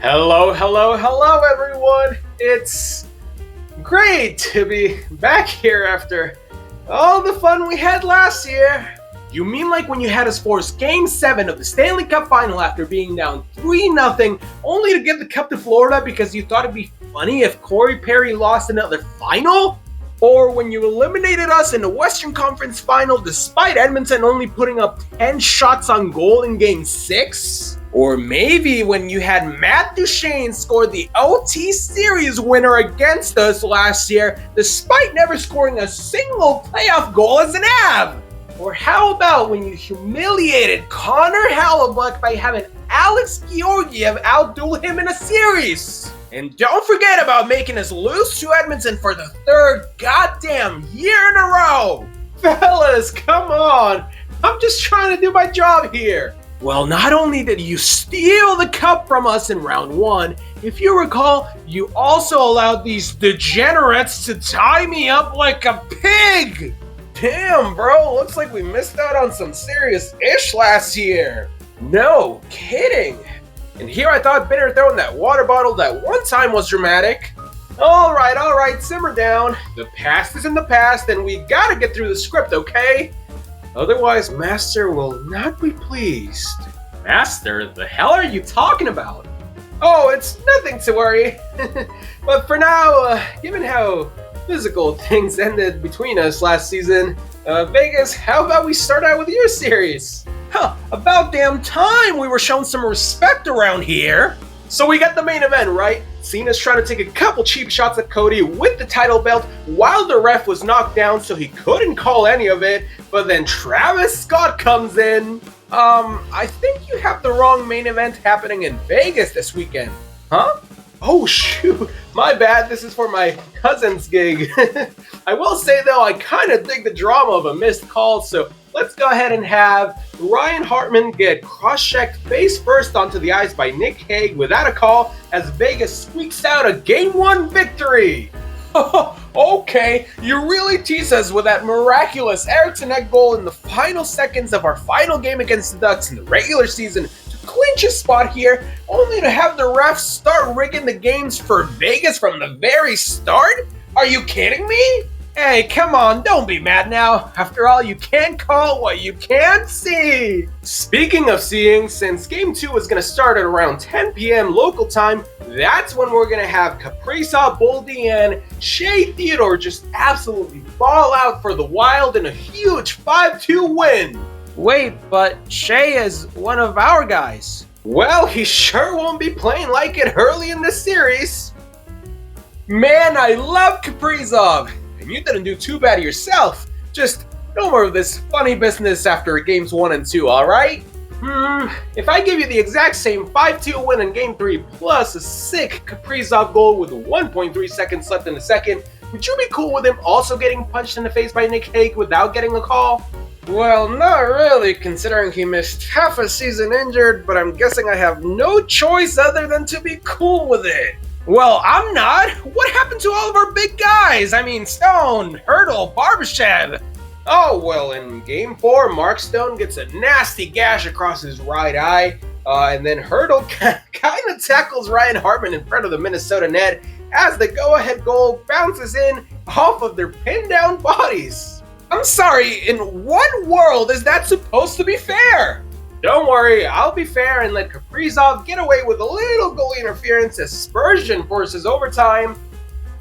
Hello, everyone. It's great to be back here after all the fun we had last year. You mean like when you had us force Game 7 of the Stanley Cup final after being down 3-0, only to give the cup to Florida because you thought it'd be funny if Corey Perry lost another final? Or when you eliminated us in the Western Conference final despite Edmonton only putting up 10 shots on goal in Game 6? Or maybe when you had Matt Duchene score the OT series winner against us last year despite never scoring a single playoff goal as an Av? Or how about when you humiliated Connor Hellebuyck by having Alex Georgiev outduel him in a series? And don't forget about making us lose to Edmonton for the third goddamn year in a row! Fellas, come on! I'm just trying to do my job here! Well, not only did you steal the cup from us in round 1, if you recall, you also allowed these degenerates to tie me up like a pig! Damn, bro, looks like we missed out on some serious ish last year. No kidding. And here I thought bitter throwing that water bottle that one time was dramatic. Alright, simmer down. The past is in the past and we gotta get through the script, okay? Otherwise, Master will not be pleased. Master? The hell are you talking about? Oh, it's nothing to worry. But for now, given how physical things ended between us last season, Vegas, how about we start out with your series? About damn time we were shown some respect around here. So we got the main event, right? Cena's trying to take a couple cheap shots at Cody with the title belt while the ref was knocked down so he couldn't call any of it, but then Travis Scott comes in. I think you have the wrong main event happening in Vegas this weekend. Huh? Oh shoot, my bad, this is for my cousin's gig. I will say though, I kind of dig the drama of a missed call, so let's go ahead and have Ryan Hartman get cross-checked face first onto the ice by Nick Hague without a call as Vegas squeaks out a Game 1 victory. Okay, you really tease us with that miraculous Eriksson Ek goal in the final seconds of our final game against the Ducks in the regular season to clinch a spot here, only to have the refs start rigging the games for Vegas from the very start? Are you kidding me? Hey, come on, don't be mad now. After all, you can't call what you can't see. Speaking of seeing, since Game 2 is going to start at around 10 p.m. local time, that's when we're going to have Kaprizov, Boldy, and Shea Theodore just absolutely ball out for the Wild in a huge 5-2 win. Wait, but Shea is one of our guys. Well, he sure won't be playing like it early in this series. Man, I love Kaprizov. You didn't do too bad yourself. Just no more of this funny business after games 1 and 2, alright? If I give you the exact same 5-2 win in Game 3 plus a sick Kaprizov goal with 1.3 seconds left in the second, would you be cool with him also getting punched in the face by Nick Hague without getting a call? Well, not really, considering he missed half a season injured, but I'm guessing I have no choice other than to be cool with it. Well, I'm not. What happened to all of our big guys? I mean, Stone, Hurdle, Barbashev. Oh, well, in Game 4, Mark Stone gets a nasty gash across his right eye, and then Hurdle kind of tackles Ryan Hartman in front of the Minnesota net as the go-ahead goal bounces in off of their pinned-down bodies. I'm sorry, in what world is that supposed to be fair? Don't worry, I'll be fair and let Kaprizov get away with a little goalie interference as Spurgeon forces overtime,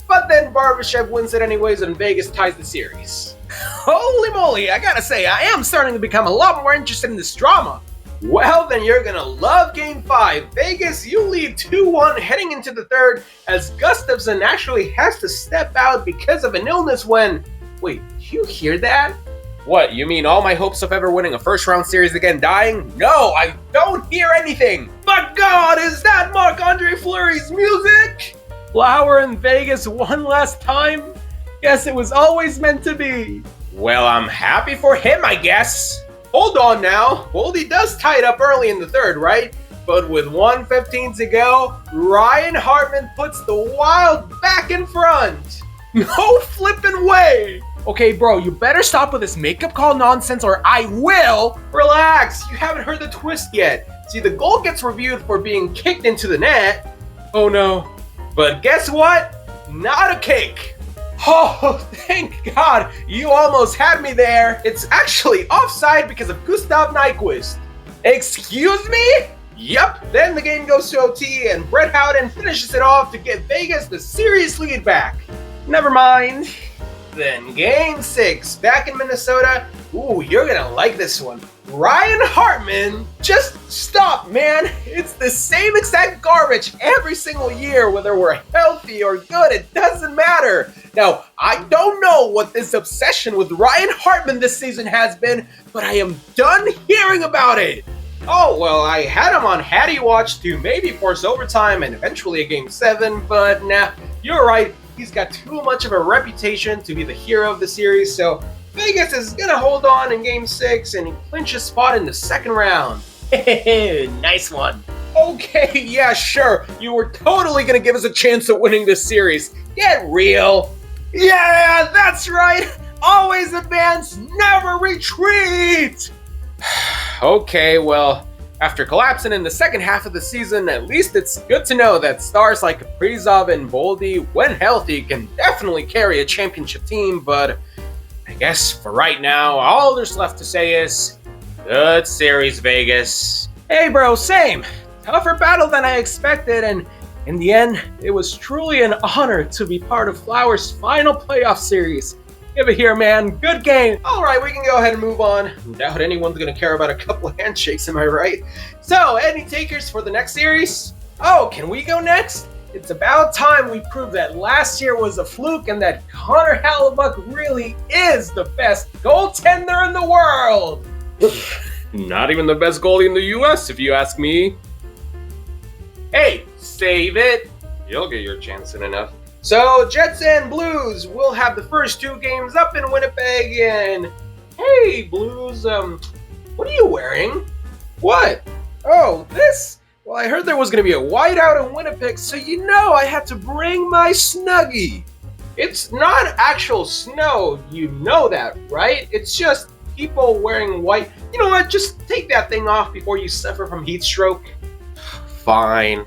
but then Barbashev wins it anyways and Vegas ties the series. Holy moly, I gotta say, I am starting to become a lot more interested in this drama. Well, then you're gonna love Game 5. Vegas, you lead 2-1 heading into the third as Gustafsson actually has to step out because of an illness when... Wait, you hear that? What, you mean all my hopes of ever winning a first-round series again dying? No, I don't hear anything! But God, is that Marc-Andre Fleury's music? Flower in Vegas one last time? Guess it was always meant to be. Well, I'm happy for him, I guess. Hold on now, Boldy does tie it up early in the third, right? But with 1:15 to go, Ryan Hartman puts the Wild back in front. No flippin' way! Okay, bro, you better stop with this makeup call nonsense or I will. Relax, you haven't heard the twist yet. See, the goal gets reviewed for being kicked into the net. Oh no. But guess what? Not a kick. Oh, thank God, you almost had me there. It's actually offside because of Gustav Nyquist. Excuse me? Yep, then the game goes to OT and Brett Howden finishes it off to give Vegas the series lead back. Never mind. Then Game 6, back in Minnesota. Ooh, you're gonna like this one. Ryan Hartman, just stop, man. It's the same exact garbage every single year, whether we're healthy or good, it doesn't matter. Now, I don't know what this obsession with Ryan Hartman this season has been, but I am done hearing about it. Oh, well, I had him on Hattie Watch to maybe force overtime and eventually a Game 7, but nah, you're right. He's got too much of a reputation to be the hero of the series, so Vegas is gonna hold on in Game 6 and clinch a spot in the second round. Nice one. Okay, yeah, sure. You were totally gonna give us a chance at winning this series. Get real. Yeah, that's right. Always advance, never retreat. Okay, well, after collapsing in the second half of the season, at least it's good to know that stars like Kaprizov and Boldy, when healthy, can definitely carry a championship team, but I guess for right now, all there's left to say is, good series, Vegas. Hey bro, same. Tougher battle than I expected, and in the end, it was truly an honor to be part of Flowers' final playoff series. Give it here, man. Good game. All right, we can go ahead and move on. Doubt anyone's going to care about a couple of handshakes, am I right? So, any takers for the next series? Oh, can we go next? It's about time we prove that last year was a fluke and that Connor Hellebuyck really is the best goaltender in the world. Not even the best goalie in the U.S., if you ask me. Hey, save it. You'll get your chance soon enough. So, Jets and Blues will have the first two games up in Winnipeg, and hey, Blues, what are you wearing? What? Oh, this? Well, I heard there was going to be a whiteout in Winnipeg, so you know I had to bring my Snuggie. It's not actual snow, you know that, right? It's just people wearing white. You know what, just take that thing off before you suffer from heat stroke. Fine.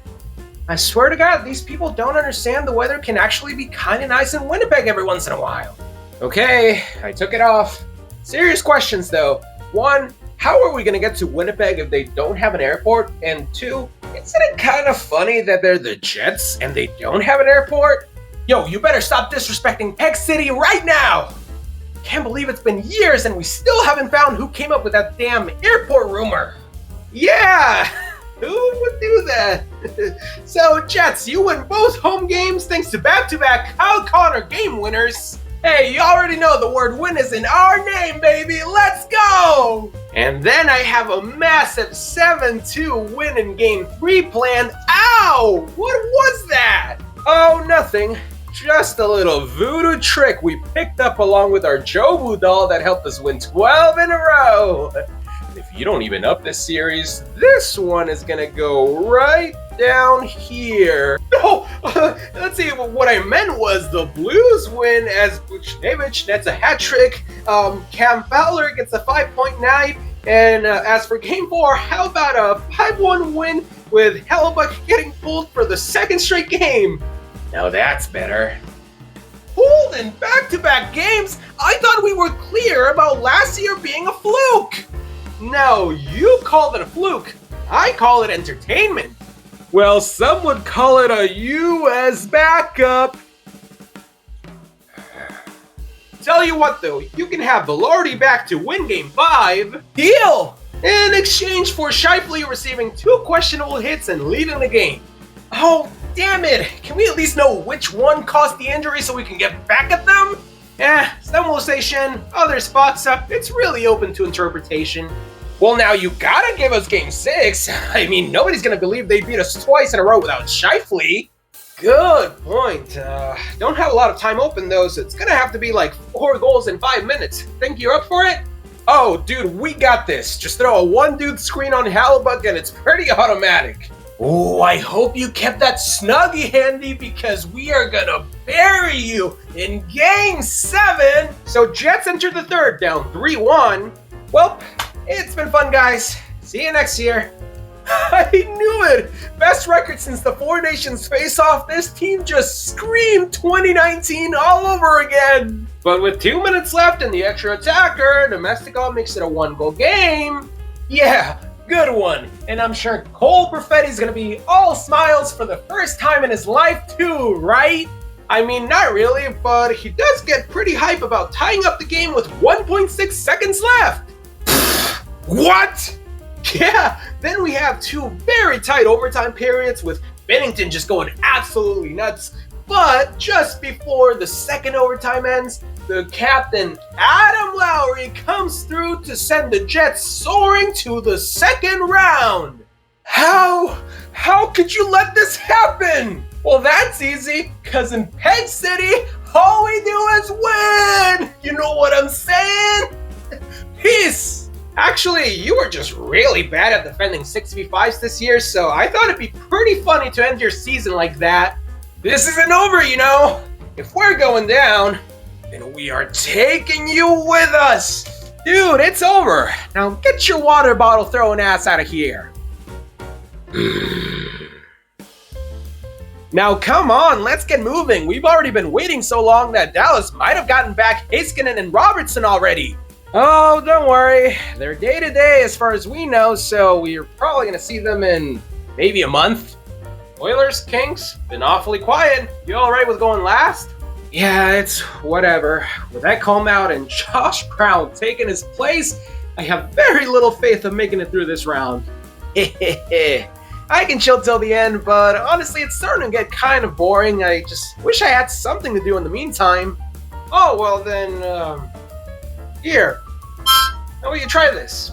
I swear to God, these people don't understand the weather can actually be kind of nice in Winnipeg every once in a while. Okay, I took it off. Serious questions though. One, how are we going to get to Winnipeg if they don't have an airport? And two, isn't it kind of funny that they're the Jets and they don't have an airport? Yo, you better stop disrespecting Peg City right now! Can't believe it's been years and we still haven't found who came up with that damn airport rumor. Yeah! Who would do that? So, Jets, you win both home games thanks to back-to-back Kyle Connor game winners. Hey, you already know the word win is in our name, baby. Let's go! And then I have a massive 7-2 win in Game 3 planned. Ow! What was that? Oh, nothing. Just a little voodoo trick we picked up along with our Jobu doll that helped us win 12 in a row. If you don't even up this series, this one is gonna go right down here. No, let's see, what I meant was the Blues win as Buchnevich nets a hat trick, Cam Fowler gets a 5-point night, and as for Game 4, how about a 5-1 win with Hellebuyck getting pulled for the second straight game? Now that's better. Pulled in back-to-back games? I thought we were clear about last year being a fluke. No, you called it a fluke. I call it entertainment. Well, some would call it a U.S. backup. Tell you what, though, you can have Velarde back to win Game 5. Deal! In exchange for Scheifele receiving 2 questionable hits and leaving the game. Oh, damn it! Can we at least know which one caused the injury so we can get back at them? Some will say Shen, others spots up. It's really open to interpretation. Well, now you gotta give us Game 6. I mean, nobody's gonna believe they beat us twice in a row without Scheifele. Good point. Don't have a lot of time open though, so it's gonna have to be like 4 goals in 5 minutes. Think you're up for it? Oh, dude, we got this. Just throw a one-dude screen on Hellebuyck and it's pretty automatic. Oh, I hope you kept that Snuggie handy because we are gonna bury you in Game 7. So Jets enter the third, down 3-1. Well, it's been fun, guys. See you next year. I knew it! Best record since the Four Nations face-off. This team just screamed 2019 all over again. But with 2 minutes left and the extra attacker, Domesticall makes it a 1-goal game. Yeah, good one. And I'm sure Cole Perfetti's gonna be all smiles for the first time in his life too, right? I mean, not really, but he does get pretty hype about tying up the game with 1.6 seconds left. What? Yeah, then we have 2 very tight overtime periods with Bennington just going absolutely nuts. But just before the second overtime ends, the captain, Adam Lowry, comes through to send the Jets soaring to the second round. How could you let this happen? Well, that's easy, because in Peg City, all we do is win! You know what I'm saying? Peace! Actually, you were just really bad at defending 6v5s this year, so I thought it'd be pretty funny to end your season like that. This isn't over, you know. If we're going down, then we are taking you with us. Dude, it's over. Now get your water bottle throwing ass out of here. Now come on, let's get moving. We've already been waiting so long that Dallas might have gotten back Heiskanen and Robertson already. Oh, don't worry. They're day-to-day as far as we know, so we're probably going to see them in maybe a month. Oilers, Kings, been awfully quiet. You alright with going last? Yeah, it's whatever. With that calm out and Josh Brown taking his place, I have very little faith of making it through this round. I can chill till the end, but honestly, it's starting to get kind of boring. I just wish I had something to do in the meantime. Oh, well then, here. How will you try this?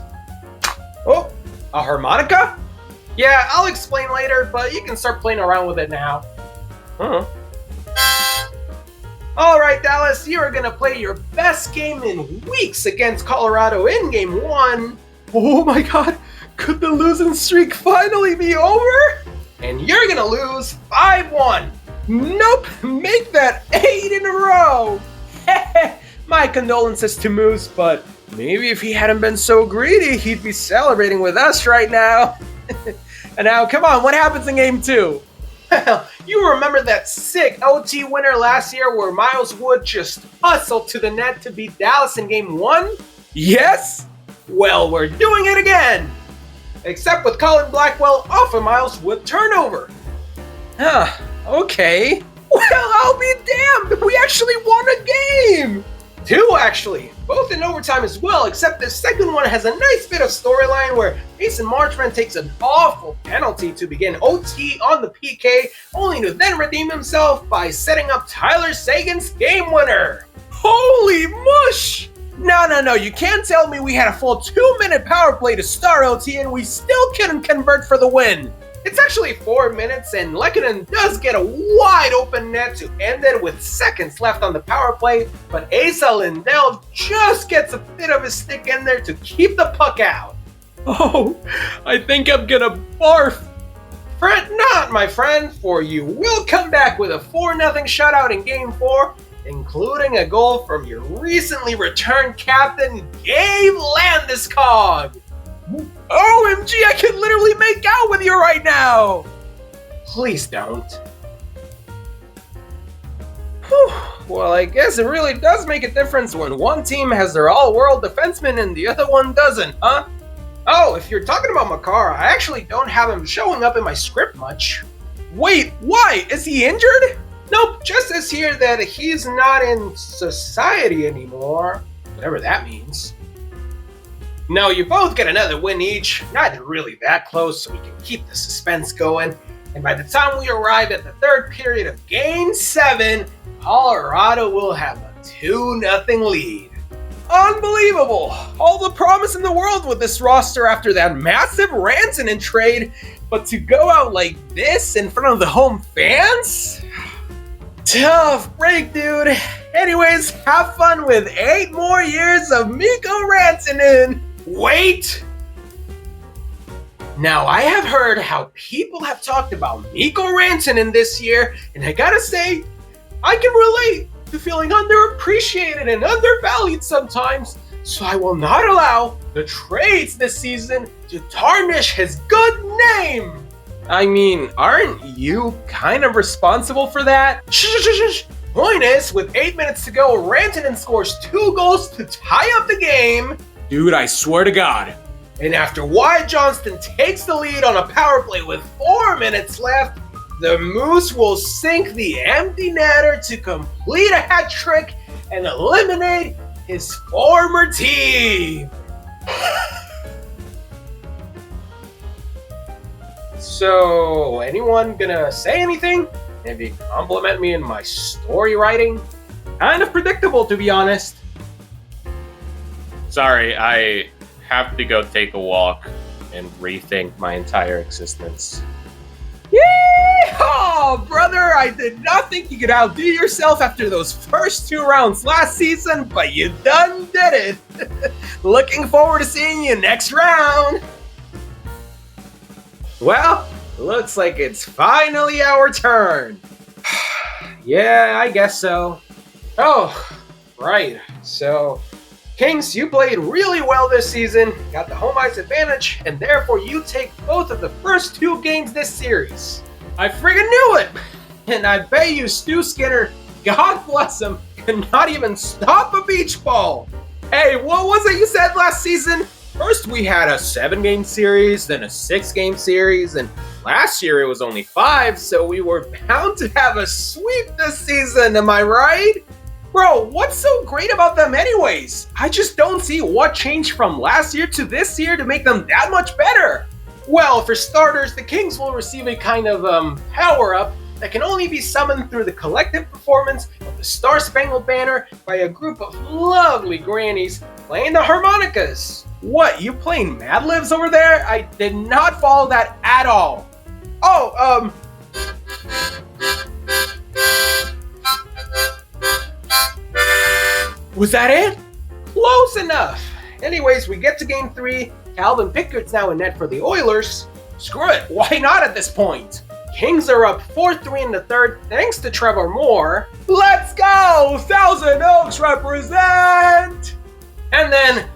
Oh, a harmonica? Yeah, I'll explain later, but you can start playing around with it now. Alright, Dallas, you are going to play your best game in weeks against Colorado in Game 1. Oh my god, could the losing streak finally be over? And you're going to lose 5-1. Nope, make that 8 in a row. My condolences to Moose, but maybe if he hadn't been so greedy, he'd be celebrating with us right now. And now, come on, what happens in Game 2? Well, you remember that sick OT winner last year where Miles Wood just hustled to the net to beat Dallas in Game 1? Yes? Well, we're doing it again! Except with Colin Blackwell off a Miles Wood turnover. Okay. Well, I'll be damned! We actually won a game! 2, actually. Both in overtime as well, except the second one has a nice bit of storyline where Mason Marchment takes an awful penalty to begin OT on the PK, only to then redeem himself by setting up Tyler Seguin's game winner. Holy mush! No, you can't tell me we had a full 2-minute power play to start OT and we still couldn't convert for the win. It's actually 4 minutes, and Lehkonen does get a wide open net to end it with seconds left on the power play, but Asa Lindell just gets a bit of his stick in there to keep the puck out. Oh, I think I'm gonna barf. Fret not, my friend, for you will come back with a 4-0 shutout in Game 4, including a goal from your recently returned captain, Gabe Landeskog. OMG, I can literally make out with you right now! Please don't. Whew. Well, I guess it really does make a difference when one team has their all-world defenseman and the other one doesn't, huh? Oh, if you're talking about Makar, I actually don't have him showing up in my script much. Wait, why? Is he injured? Nope, just says here that he's not in society anymore. Whatever that means. No, you both get another win each, not really that close, so we can keep the suspense going. And by the time we arrive at the third period of Game 7, Colorado will have a 2-0 lead. Unbelievable! All the promise in the world with this roster after that massive Rantanen trade, but to go out like this in front of the home fans? Tough break, dude. Anyways, have fun with 8 more years of Mikko Rantanen. Wait! Now, I have heard how people have talked about Mikko Rantanen this year, and I gotta say, I can relate to feeling underappreciated and undervalued sometimes, so I will not allow the trades this season to tarnish his good name. I mean, aren't you kind of responsible for that? Shh. Point is, with 8 minutes to go, Rantanen scores 2 goals to tie up the game. Dude, I swear to God. And after Wyatt Johnston takes the lead on a power play with 4 minutes left, the Moose will sink the empty netter to complete a hat trick and eliminate his former team. So, anyone gonna say anything? Maybe compliment me in my story writing? Kind of predictable, to be honest. Sorry, I have to go take a walk and rethink my entire existence. Yeehaw, brother! I did not think you could outdo yourself after those first 2 rounds last season, but you done did it! Looking forward to seeing you next round! Well, looks like it's finally our turn. Yeah, I guess so. Oh, right. So, Kings, you played really well this season, got the home ice advantage, and therefore you take both of the first 2 games this series. I friggin' knew it! And I bet you Stu Skinner, God bless him, could not even stop a beach ball. Hey, what was it you said last season? First we had a 7-game series, then a 6-game series, and last year it was only 5, so we were bound to have a sweep this season, am I right? Bro, what's so great about them anyways? I just don't see what changed from last year to this year to make them that much better. Well, for starters, the Kings will receive a kind of power-up that can only be summoned through the collective performance of the Star Spangled Banner by a group of lovely grannies playing the harmonicas. What, you playing Mad Libs over there? I did not follow that at all. Oh, was that it? Close enough. Anyways, we get to game 3. Calvin Pickett's now in net for the Oilers. Screw it, why not at this point? Kings are up 4-3 in the third thanks to Trevor Moore. Let's go! Thousand Oaks represent! And then,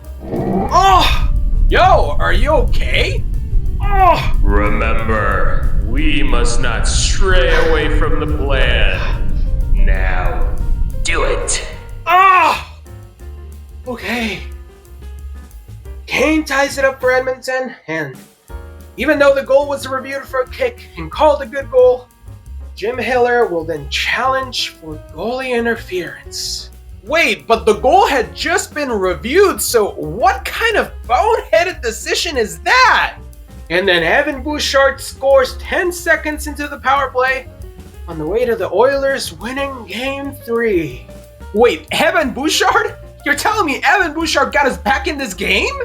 oh! Yo, are you okay? Oh! Remember, we must not stray away from the plan. Now, do it. Ah! Okay. Kane ties it up for Edmonton, and even though the goal was reviewed for a kick and called a good goal, Jim Hiller will then challenge for goalie interference. Wait, but the goal had just been reviewed, so what kind of boneheaded decision is that? And then Evan Bouchard scores 10 seconds into the power play on the way to the Oilers winning Game 3. Wait, Evan Bouchard? You're telling me Evan Bouchard got us back in this game?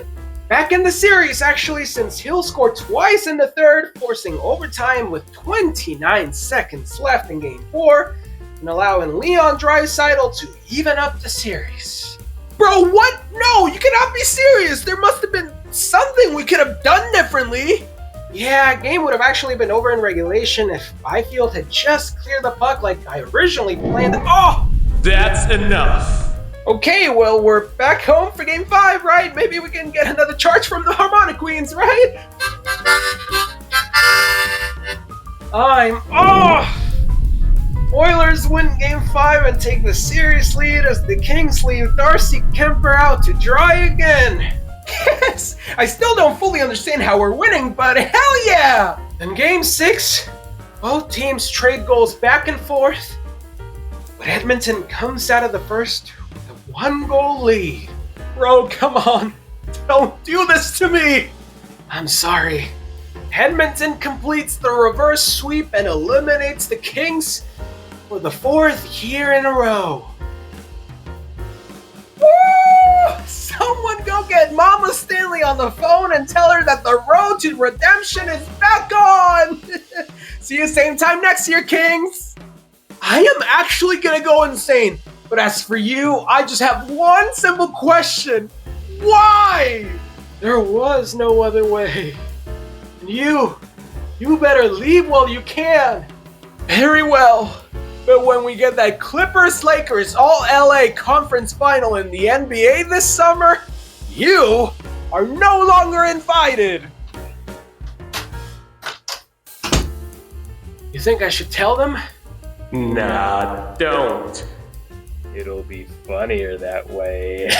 Back in the series, actually, since he'll score twice in the third, forcing overtime with 29 seconds left in Game 4, and allowing Leon Draisaitl to even up the series. Bro, what? No, you cannot be serious! There must have been something we could have done differently! Yeah, game would have actually been over in regulation if Byfield had just cleared the puck like I originally planned. Oh! That's enough. Okay, well, we're back home for Game 5, right? Maybe we can get another charge from the Harmonic Queens, right? I'm off! Oilers win Game 5 and take the series lead as the Kings leave Darcy Kemper out to dry again. Yes! I still don't fully understand how we're winning, but hell yeah! In Game 6, both teams trade goals back and forth, but Edmonton comes out of the first with a 1-goal lead. Bro, come on. Don't do this to me. I'm sorry. Edmonton completes the reverse sweep and eliminates the Kings for the 4th year in a row. Woo! Someone go get Mama Stanley on the phone and tell her that the road to redemption is back on! See you same time next year, Kings! I am actually gonna go insane, but as for you, I just have one simple question. Why? There was no other way. And you better leave while you can. Very well. But when we get that Clippers-Lakers All-LA Conference Final in the NBA this summer, you are no longer invited! You think I should tell them? Nah, don't. It'll be funnier that way.